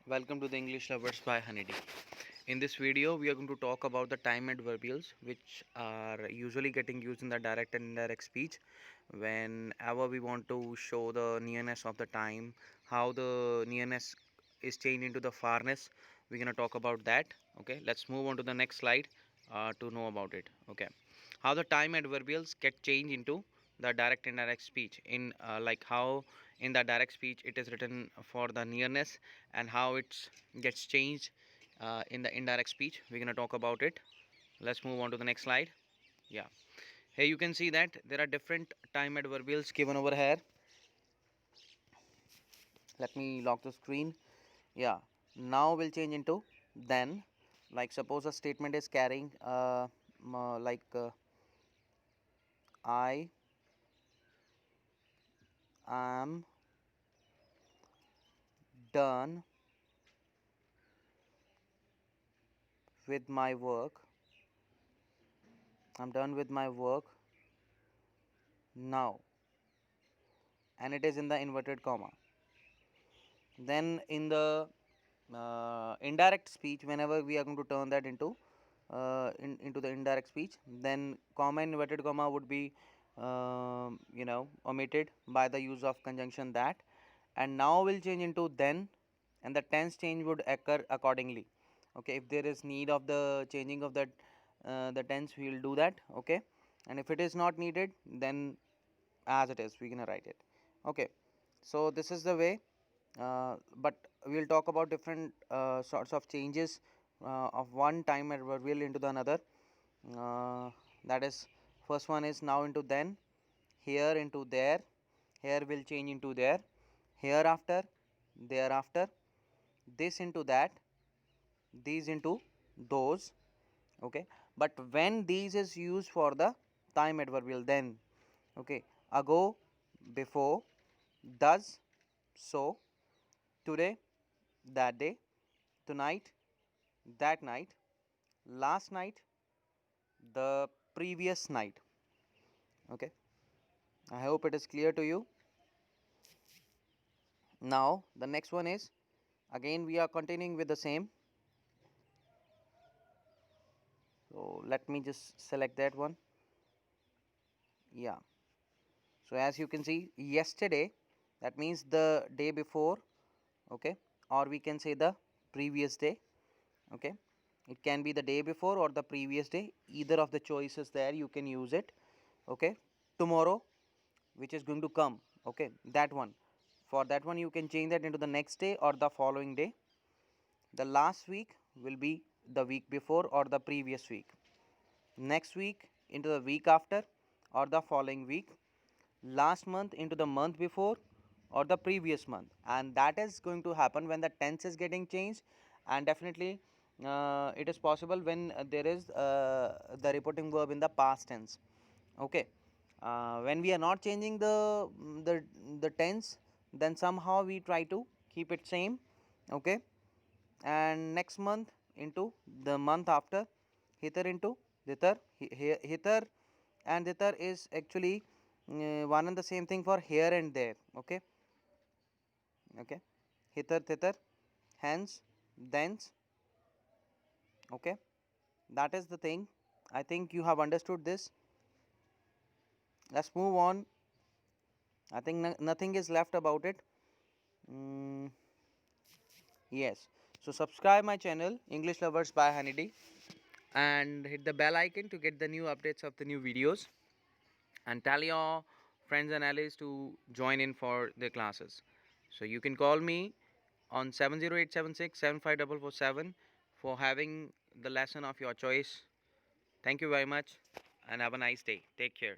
Welcome to the English Lovers by Honeydee. In this video, we are going to talk about the time adverbials which are usually getting used in the direct and indirect speech whenever we want to show the nearness of the time, how the nearness is changed into the farness. We're going to talk about that. Okay, let's move on to the next slide to know about it. Okay, how the time adverbials get changed into the direct and indirect speech in like how in the direct speech it is written for the nearness and how it gets changed in the indirect speech. We're going to talk about it. Let's move on to the next slide. Yeah, here you can see that there are different time adverbials given over here. Let me lock the screen. Yeah, now we'll change into then. Like suppose a statement is carrying I am done with my work. I'm done with my work now, and it is in the inverted comma. Then in the indirect speech, whenever we are going to turn that into the indirect speech, then comma and inverted comma would be omitted by the use of conjunction that, and now will change into then, and the tense change would occur accordingly. Okay, if there is need of the changing of that the tense, we will do that. Okay, and if it is not needed, then as it is, we're gonna write it. Okay, so this is the way, but we'll talk about different sorts of changes of one time adverbial into the another. That is, first one is now into then, here into there, here will change into there, hereafter, thereafter, this into that, these into those. Okay, but when these is used for the time adverbial, then okay, ago, before, thus, so, today, that day, tonight, that night, last night, the previous night. Okay, I hope it is clear to you. Now the next one is, again we are continuing with the same. So let me just select that one. Yeah, so as you can see, yesterday, that means the day before. Okay, or we can say the previous day. Okay, it can be the day before or the previous day, either of the choices there you can use it. Okay, tomorrow, which is going to come. Okay, that one, for that one you can change that into the next day or the following day. The last week will be the week before or the previous week. Next week into the week after or the following week. Last month into the month before or the previous month, and that is going to happen when the tense is getting changed, and definitely it is possible when there is the reporting verb in the past tense. Okay, when we are not changing the tense, then somehow we try to keep it same. Okay, and next month into the month after, hither into thither. Hither and thither is actually one and the same thing for here and there. Okay, okay, hither thither, hence, thence. Okay, that is the thing. I think you have understood this. Let's move on. I think nothing is left about it. Yes, so subscribe my channel English Lovers by Honeydee and hit the bell icon to get the new updates of the new videos, and tell your friends and allies to join in for their classes. So you can call me on 70876 for having the lesson of your choice. Thank you very much and have a nice day. Take care.